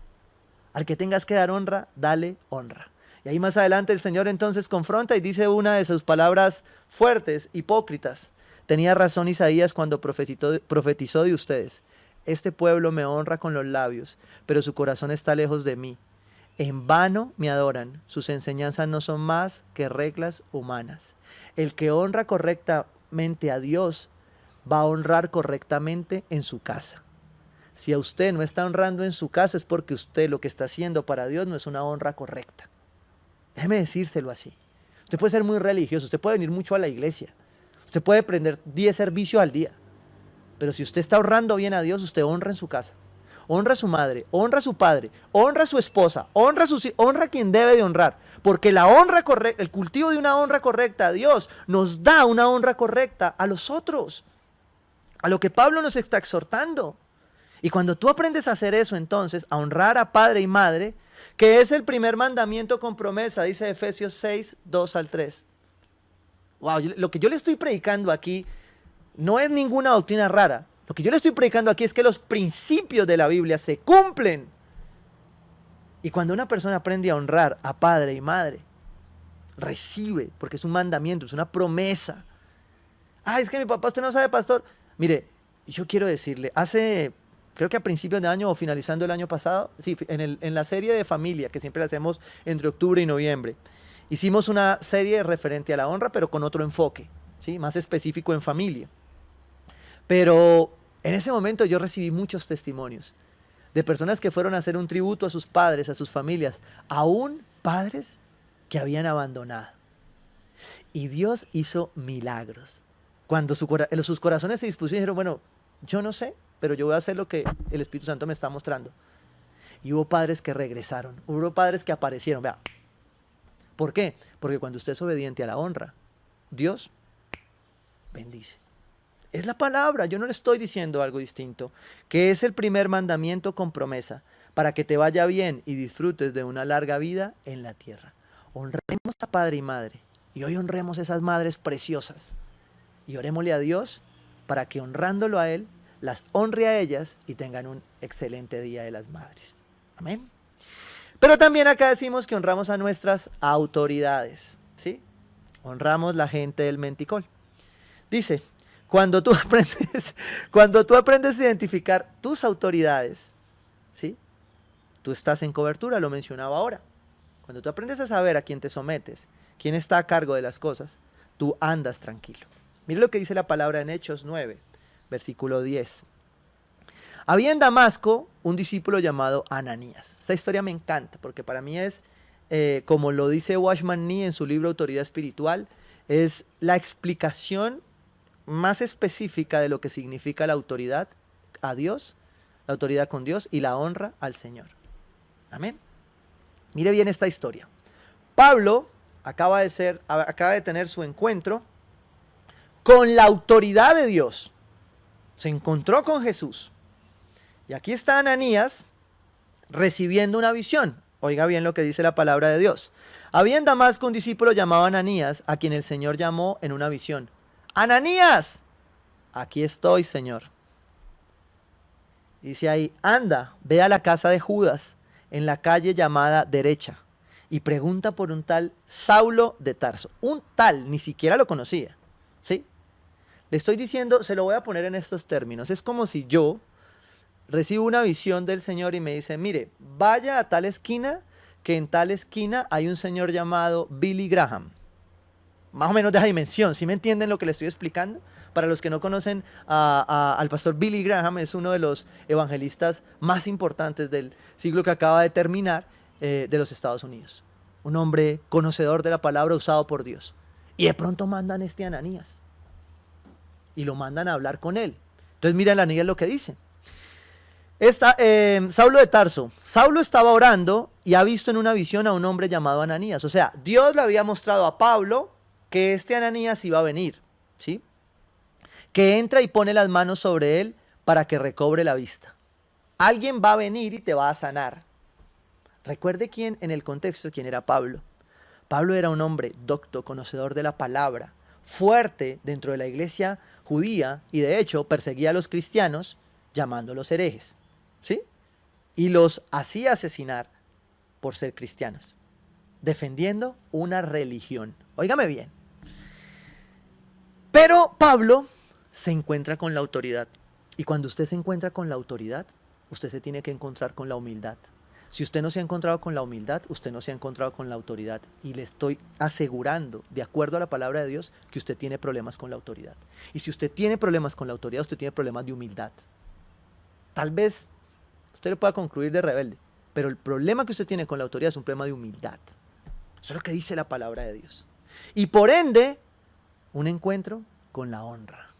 Al que tengas que dar honra, dale honra. Y ahí más adelante el Señor entonces confronta y dice una de sus palabras fuertes, hipócritas. Tenía razón Isaías cuando profetizó de ustedes. Este pueblo me honra con los labios, pero su corazón está lejos de mí. En vano me adoran, sus enseñanzas no son más que reglas humanas. El que honra correctamente a Dios va a honrar correctamente en su casa. Si a usted no está honrando en su casa es porque usted lo que está haciendo para Dios no es una honra correcta. Déjeme decírselo así. Usted puede ser muy religioso, usted puede venir mucho a la iglesia, usted puede prender 10 servicios al día, pero si usted está honrando bien a Dios, usted honra en su casa. Honra a su madre, honra a su padre, honra a su esposa, honra a quien debe de honrar. Porque la honra correcta, el cultivo de una honra correcta a Dios nos da una honra correcta a los otros. A lo que Pablo nos está exhortando. Y cuando tú aprendes a hacer eso, entonces, a honrar a padre y madre, que es el primer mandamiento con promesa, dice Efesios 6, 2 al 3. Wow, lo que yo le estoy predicando aquí no es ninguna doctrina rara. Lo que yo le estoy predicando aquí es que los principios de la Biblia se cumplen. Y cuando una persona aprende a honrar a padre y madre, recibe, porque es un mandamiento, es una promesa. Ah, es que mi papá, usted no sabe, pastor. Mire, yo quiero decirle, creo que a principios de año o finalizando el año pasado, sí, en la serie de familia, que siempre la hacemos entre octubre y noviembre, hicimos una serie referente a la honra, pero con otro enfoque, ¿sí? Más específico en familia. Pero en ese momento yo recibí muchos testimonios de personas que fueron a hacer un tributo a sus padres, a sus familias, aún padres que habían abandonado. Y Dios hizo milagros. Cuando sus corazones se dispusieron y dijeron, bueno, yo no sé, pero yo voy a hacer lo que el Espíritu Santo me está mostrando. Y hubo padres que regresaron, hubo padres que aparecieron. Vea, ¿por qué? Porque cuando usted es obediente a la honra, Dios bendice. Es la palabra, yo no le estoy diciendo algo distinto, que es el primer mandamiento con promesa, para que te vaya bien y disfrutes de una larga vida en la tierra. Honremos a padre y madre, y hoy honremos a esas madres preciosas, y orémosle a Dios para que honrándolo a Él, las honre a ellas y tengan un excelente día de las madres. Amén. Pero también acá decimos que honramos a nuestras autoridades, ¿sí? Honramos la gente del menticol. Dice, cuando tú aprendes a identificar tus autoridades, ¿sí? Tú estás en cobertura, lo mencionaba ahora. Cuando tú aprendes a saber a quién te sometes, quién está a cargo de las cosas, tú andas tranquilo. Mire lo que dice la palabra en Hechos 9, versículo 10. Había en Damasco un discípulo llamado Ananías. Esta historia me encanta porque para mí es, como lo dice Watchman Nee en su libro Autoridad Espiritual, es la explicación más específica de lo que significa la autoridad a Dios, la autoridad con Dios y la honra al Señor. Amén. Mire bien esta historia. Pablo acaba de tener su encuentro con la autoridad de Dios. Se encontró con Jesús. Y aquí está Ananías recibiendo una visión. Oiga bien lo que dice la palabra de Dios. Había en Damasco un discípulo llamado Ananías, a quien el Señor llamó en una visión. ¡Ananías! Aquí estoy, Señor. Dice ahí, anda, ve a la casa de Judas, en la calle llamada Derecha, y pregunta por un tal Saulo de Tarso. Un tal, ni siquiera lo conocía, ¿sí? Le estoy diciendo, se lo voy a poner en estos términos. Es como si yo recibo una visión del Señor y me dice, mire, vaya a tal esquina, que en tal esquina hay un señor llamado Billy Graham. Más o menos de esa dimensión, ¿sí me entienden lo que le estoy explicando? Para los que no conocen al pastor Billy Graham, es uno de los evangelistas más importantes del siglo que acaba de terminar de los Estados Unidos. Un hombre conocedor de la palabra usado por Dios. Y de pronto mandan a Ananías. Y lo mandan a hablar con él. Entonces mira Ananías lo que dice. Saulo de Tarso. Saulo estaba orando y ha visto en una visión a un hombre llamado Ananías. O sea, Dios le había mostrado a Pablo que Ananías iba a venir, ¿sí? Que entra y pone las manos sobre él para que recobre la vista. Alguien va a venir y te va a sanar. Recuerde en el contexto, quién era Pablo. Pablo era un hombre docto, conocedor de la palabra, fuerte dentro de la iglesia judía y de hecho perseguía a los cristianos llamándolos herejes, ¿sí? Y los hacía asesinar por ser cristianos, defendiendo una religión. Óigame bien. Pero Pablo se encuentra con la autoridad. Y cuando usted se encuentra con la autoridad, usted se tiene que encontrar con la humildad. Si usted no se ha encontrado con la humildad, usted no se ha encontrado con la autoridad. Y le estoy asegurando, de acuerdo a la palabra de Dios, que usted tiene problemas con la autoridad. Y si usted tiene problemas con la autoridad, usted tiene problemas de humildad. Tal vez usted le pueda concluir de rebelde, pero el problema que usted tiene con la autoridad es un problema de humildad. Eso es lo que dice la palabra de Dios. Y por ende, un encuentro con la honra.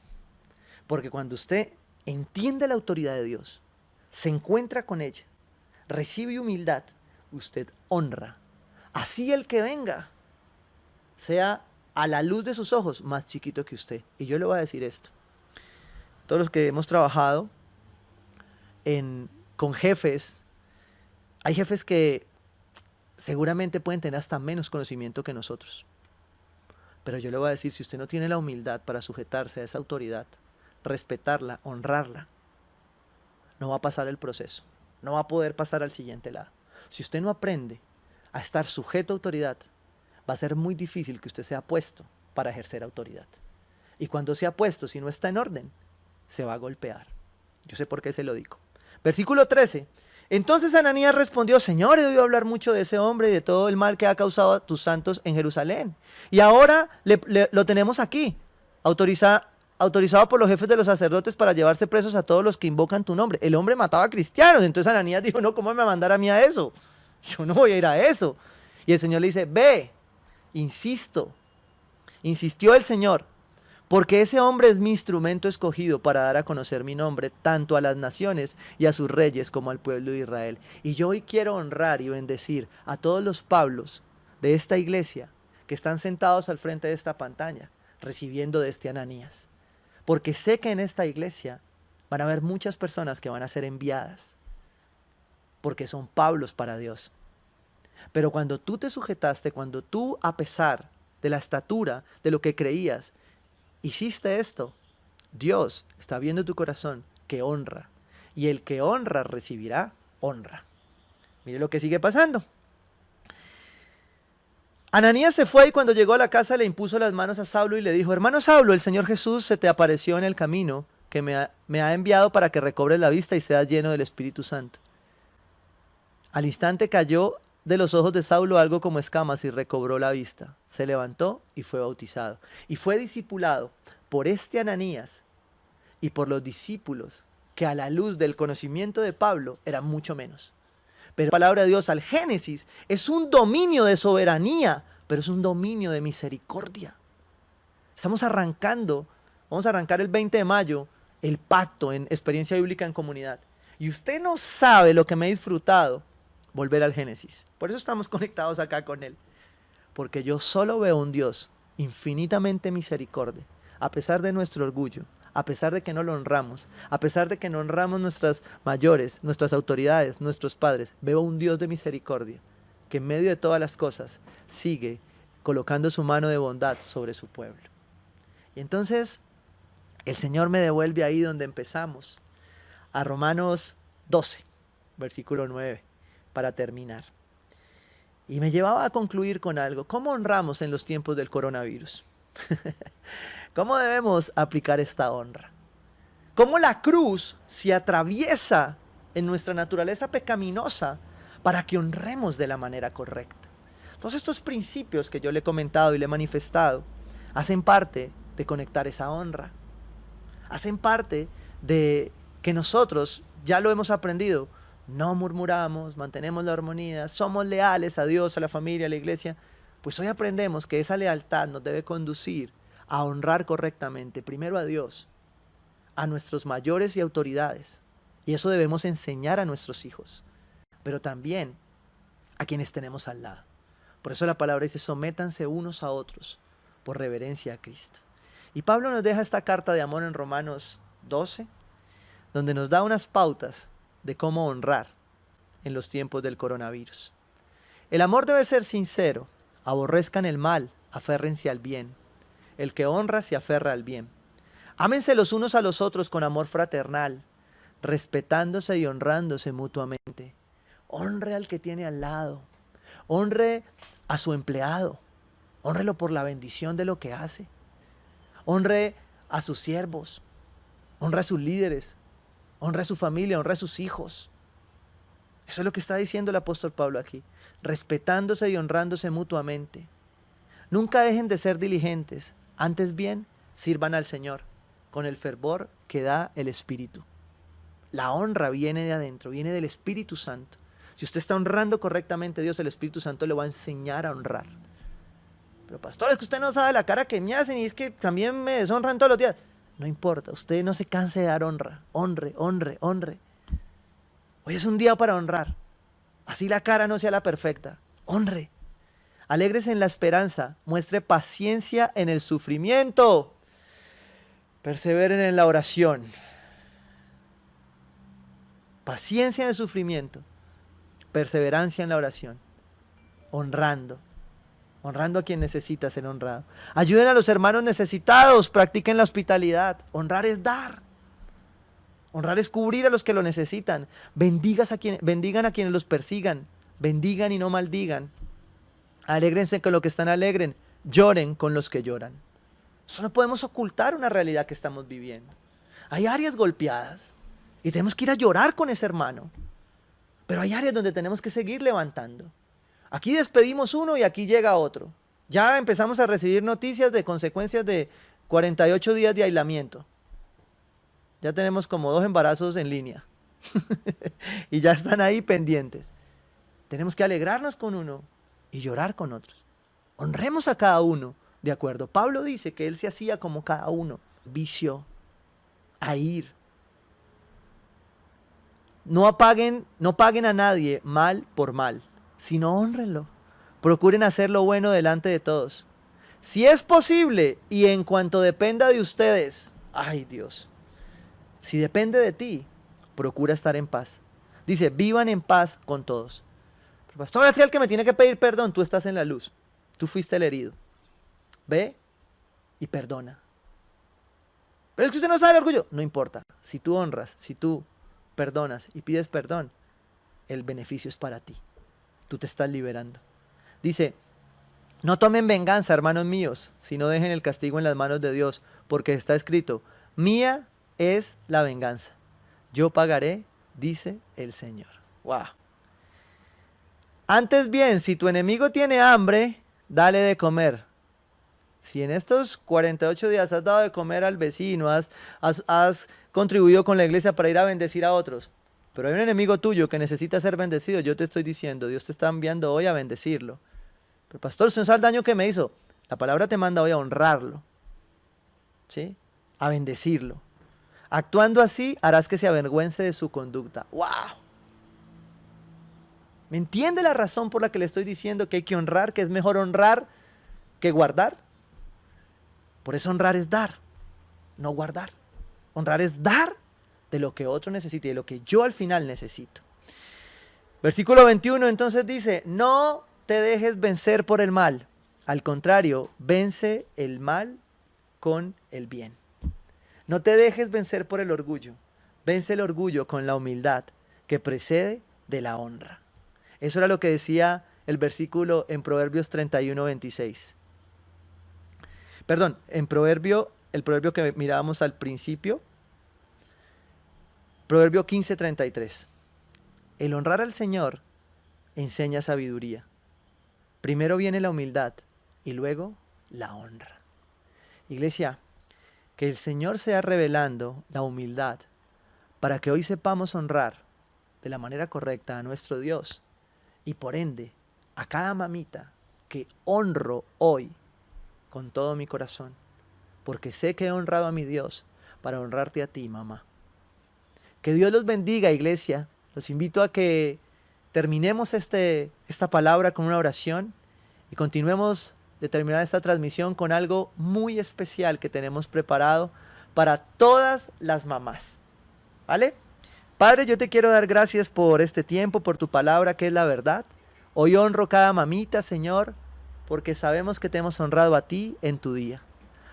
Porque cuando usted entiende la autoridad de Dios, se encuentra con ella, recibe humildad, usted honra. Así el que venga sea a la luz de sus ojos más chiquito que usted. Y yo le voy a decir esto. Todos los que hemos trabajado con jefes, hay jefes que seguramente pueden tener hasta menos conocimiento que nosotros. Pero yo le voy a decir, si usted no tiene la humildad para sujetarse a esa autoridad, respetarla, honrarla, no va a pasar el proceso, no va a poder pasar al siguiente lado. Si usted no aprende a estar sujeto a autoridad, va a ser muy difícil que usted sea puesto para ejercer autoridad. Y cuando sea puesto, si no está en orden, se va a golpear. Yo sé por qué se lo digo. Versículo 13. Entonces Ananías respondió: Señor, he oído hablar mucho de ese hombre y de todo el mal que ha causado a tus santos en Jerusalén. Y ahora lo tenemos aquí, autorizado por los jefes de los sacerdotes para llevarse presos a todos los que invocan tu nombre. El hombre mataba a cristianos. Entonces Ananías dijo: no, ¿cómo me va a mandar a mí a eso? Yo no voy a ir a eso. Y el Señor le dice: ve, insistió el Señor, porque ese hombre es mi instrumento escogido para dar a conocer mi nombre tanto a las naciones y a sus reyes como al pueblo de Israel. Y yo hoy quiero honrar y bendecir a todos los Pablos de esta iglesia que están sentados al frente de esta pantalla, recibiendo de este Ananías. Porque sé que en esta iglesia van a haber muchas personas que van a ser enviadas, porque son Pablos para Dios. Pero cuando tú te sujetaste, cuando tú, a pesar de la estatura, de lo que creías, hiciste esto, Dios está viendo tu corazón que honra. Y el que honra recibirá honra. Mire lo que sigue pasando. Ananías se fue y cuando llegó a la casa le impuso las manos a Saulo y le dijo: hermano Saulo, el Señor Jesús se te apareció en el camino que me ha enviado para que recobres la vista y seas lleno del Espíritu Santo. Al instante cayó de los ojos de Saulo algo como escamas y recobró la vista. Se levantó y fue bautizado. Y fue discipulado por este Ananías y por los discípulos que a la luz del conocimiento de Pablo eran mucho menos. Pero la palabra de Dios al Génesis es un dominio de soberanía, pero es un dominio de misericordia. Vamos a arrancar el 20 de mayo el pacto en experiencia bíblica en comunidad. Y usted no sabe lo que me he disfrutado volver al Génesis. Por eso estamos conectados acá con él. Porque yo solo veo un Dios infinitamente misericordia, a pesar de nuestro orgullo, a pesar de que no lo honramos, a pesar de que no honramos nuestras mayores, nuestras autoridades, nuestros padres. Veo un Dios de misericordia que en medio de todas las cosas sigue colocando su mano de bondad sobre su pueblo. Y entonces el Señor me devuelve ahí donde empezamos, a Romanos 12, versículo 9. Para terminar. Y me llevaba a concluir con algo. ¿Cómo honramos en los tiempos del coronavirus? ¿Cómo debemos aplicar esta honra? ¿Cómo la cruz se atraviesa en nuestra naturaleza pecaminosa para que honremos de la manera correcta? Todos estos principios que yo le he comentado y le he manifestado hacen parte de conectar esa honra. Hacen parte de que nosotros, ya lo hemos aprendido, no murmuramos, mantenemos la armonía, somos leales a Dios, a la familia, a la iglesia. Pues hoy aprendemos que esa lealtad nos debe conducir a honrar correctamente, primero a Dios, a nuestros mayores y autoridades. Y eso debemos enseñar a nuestros hijos, pero también a quienes tenemos al lado. Por eso la palabra dice: sométanse unos a otros por reverencia a Cristo. Y Pablo nos deja esta carta de amor en Romanos 12, donde nos da unas pautas de cómo honrar en los tiempos del coronavirus. El amor debe ser sincero, aborrezcan el mal, aférrense al bien. El que honra se aferra al bien. Ámense los unos a los otros con amor fraternal, respetándose y honrándose mutuamente. Honre al que tiene al lado, honre a su empleado, hónrelo por la bendición de lo que hace, honre a sus siervos, honre a sus líderes, honra a su familia, honra a sus hijos. Eso es lo que está diciendo el apóstol Pablo aquí. Respetándose y honrándose mutuamente. Nunca dejen de ser diligentes. Antes bien, sirvan al Señor con el fervor que da el Espíritu. La honra viene de adentro, viene del Espíritu Santo. Si usted está honrando correctamente a Dios, el Espíritu Santo le va a enseñar a honrar. Pero pastor, es que usted no sabe la cara que me hacen y es que también me deshonran todos los días. No importa, usted no se canse de dar honra. Honre, honre, honre. Hoy es un día para honrar. Así la cara no sea la perfecta. Honre. Alégrese en la esperanza. Muestre paciencia en el sufrimiento. Perseveren en la oración. Paciencia en el sufrimiento. Perseverancia en la oración. Honrando. honrando a quien necesita ser honrado. Ayuden a los hermanos necesitados, practiquen la hospitalidad. Honrar es dar. Honrar es cubrir a los que lo necesitan. Bendigan a quienes los persigan. Bendigan y no maldigan. Alégrense con lo que están alegres. Lloren con los que lloran. Eso no podemos ocultar una realidad que estamos viviendo. Hay áreas golpeadas y tenemos que ir a llorar con ese hermano. Pero hay áreas donde tenemos que seguir levantando. Aquí despedimos uno y aquí llega otro. Ya empezamos a recibir noticias de consecuencias de 48 días de aislamiento. Ya tenemos como 2 embarazos en línea. Y ya están ahí pendientes. Tenemos que alegrarnos con uno y llorar con otros. Honremos a cada uno, de acuerdo. Pablo dice que él se hacía como cada uno. Vicio, a ir. No paguen a nadie mal por mal, sino hónrenlo. Procuren hacer lo bueno delante de todos. Si es posible y en cuanto dependa de ustedes, ay Dios, si depende de ti, procura estar en paz. Dice, vivan en paz con todos. Pero pastor, así el que me tiene que pedir perdón, tú estás en la luz. Tú fuiste el herido. Ve y perdona. Pero es que usted no sabe el orgullo. No importa. Si tú honras, si tú perdonas y pides perdón, el beneficio es para ti. Tú te estás liberando. Dice, no tomen venganza, hermanos míos, sino dejen el castigo en las manos de Dios, porque está escrito, mía es la venganza. Yo pagaré, dice el Señor. Wow. Antes bien, si tu enemigo tiene hambre, dale de comer. Si en estos 48 días has dado de comer al vecino, has contribuido con la iglesia para ir a bendecir a otros, pero hay un enemigo tuyo que necesita ser bendecido, yo te estoy diciendo, Dios te está enviando hoy a bendecirlo. Pero pastor, usted no sabe el daño que me hizo. La palabra te manda hoy a honrarlo, ¿sí? A bendecirlo. Actuando así, harás que se avergüence de su conducta. ¡Wow! ¿Me entiende la razón por la que le estoy diciendo que hay que honrar, que es mejor honrar que guardar? Por eso honrar es dar, no guardar. Honrar es dar de lo que otro necesita y de lo que yo al final necesito. Versículo 21 entonces dice, no te dejes vencer por el mal. Al contrario, vence el mal con el bien. No te dejes vencer por el orgullo. Vence el orgullo con la humildad que precede de la honra. Eso era lo que decía el versículo en Proverbios 31:26. Perdón, el proverbio que mirábamos al principio, Proverbio 15:33. El honrar al Señor enseña sabiduría. Primero viene la humildad y luego la honra. Iglesia, que el Señor sea revelando la humildad para que hoy sepamos honrar de la manera correcta a nuestro Dios y por ende a cada mamita que honro hoy con todo mi corazón, porque sé que he honrado a mi Dios para honrarte a ti, mamá. Que Dios los bendiga, iglesia. Los invito a que terminemos esta palabra con una oración y continuemos de terminar esta transmisión con algo muy especial que tenemos preparado para todas las mamás. ¿Vale? Padre, yo te quiero dar gracias por este tiempo, por tu palabra que es la verdad. Hoy honro cada mamita, Señor, porque sabemos que te hemos honrado a ti en tu día.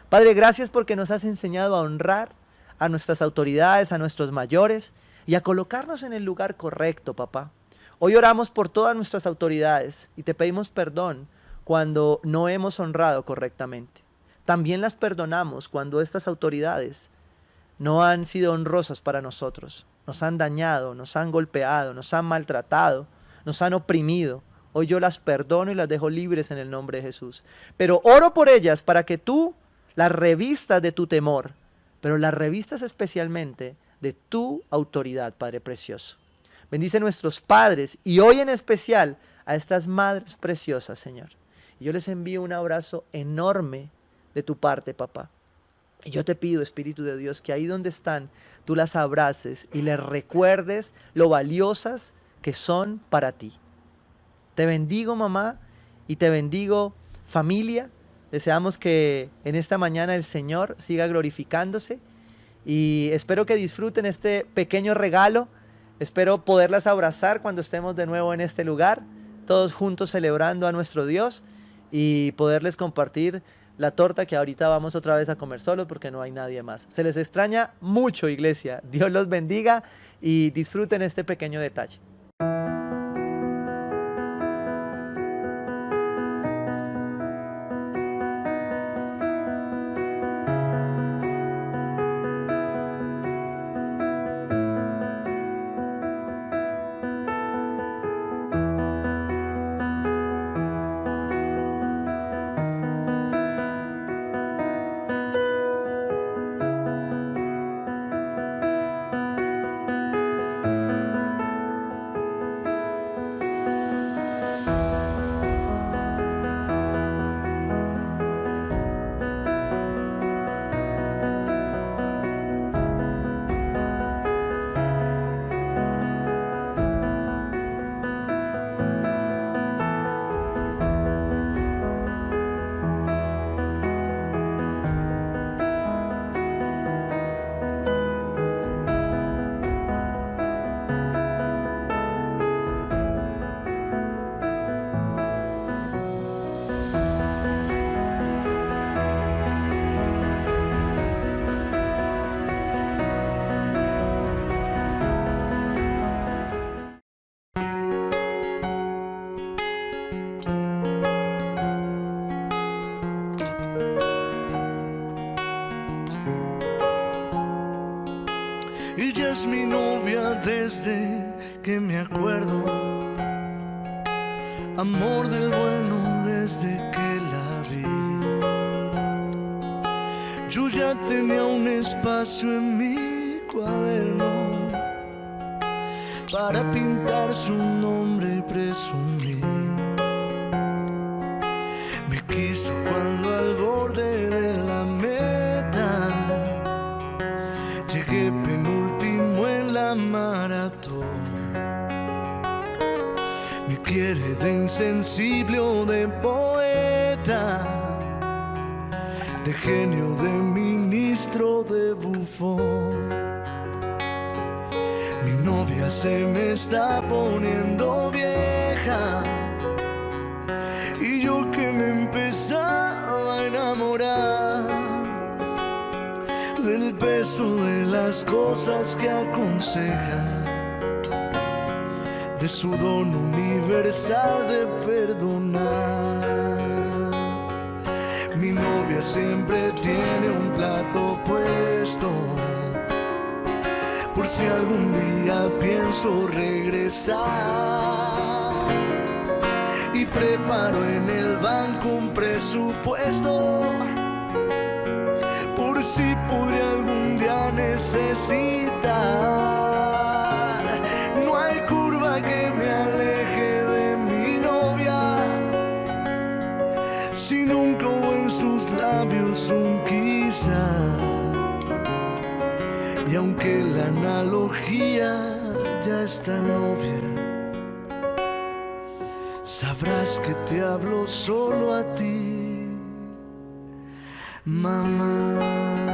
Padre, gracias porque nos has enseñado a honrar a nuestras autoridades, a nuestros mayores y a colocarnos en el lugar correcto, papá. Hoy oramos por todas nuestras autoridades y te pedimos perdón cuando no hemos honrado correctamente. También las perdonamos cuando estas autoridades no han sido honrosas para nosotros. Nos han dañado, nos han golpeado, nos han maltratado, nos han oprimido. Hoy yo las perdono y las dejo libres en el nombre de Jesús. Pero oro por ellas para que tú las revistas de tu temor, pero las revistas especialmente de tu autoridad, Padre precioso. Bendice a nuestros padres y hoy en especial a estas madres preciosas, Señor. Y yo les envío un abrazo enorme de tu parte, papá. Y yo te pido, Espíritu de Dios, que ahí donde están, tú las abraces y les recuerdes lo valiosas que son para ti. Te bendigo, mamá, y te bendigo, familia. Deseamos que en esta mañana el Señor siga glorificándose y espero que disfruten este pequeño regalo. Espero poderlas abrazar cuando estemos de nuevo en este lugar, todos juntos celebrando a nuestro Dios. y poderles compartir la torta que ahorita vamos otra vez a comer solos porque no hay nadie más. Se les extraña mucho, iglesia. Dios los bendiga y disfruten este pequeño detalle. Ella es mi novia desde que me acuerdo, amor del bueno desde que la vi. Yo ya tenía un espacio en mi cuaderno para pintar su nombre y presumir. Me quiso cuando al borde de la meta llegué penúltimo en la maratón. Me quiere de insensible o de poeta, de genio, de ministro, de bufón. Mi novia se me está poniendo vieja y yo que me empezaba a enamorar del peso de las cosas que aconseja, de su don universal de perdonar. Mi novia siempre tiene un plato puesto por si algún día pienso regresar, y preparo en el banco un presupuesto por si pude algún día necesitar. No hay curva que me aleje de mi novia si nunca hubo en sus labios un quizá. Y aunque la analogía ya está novia, sabrás que te hablo solo a ti, mamá.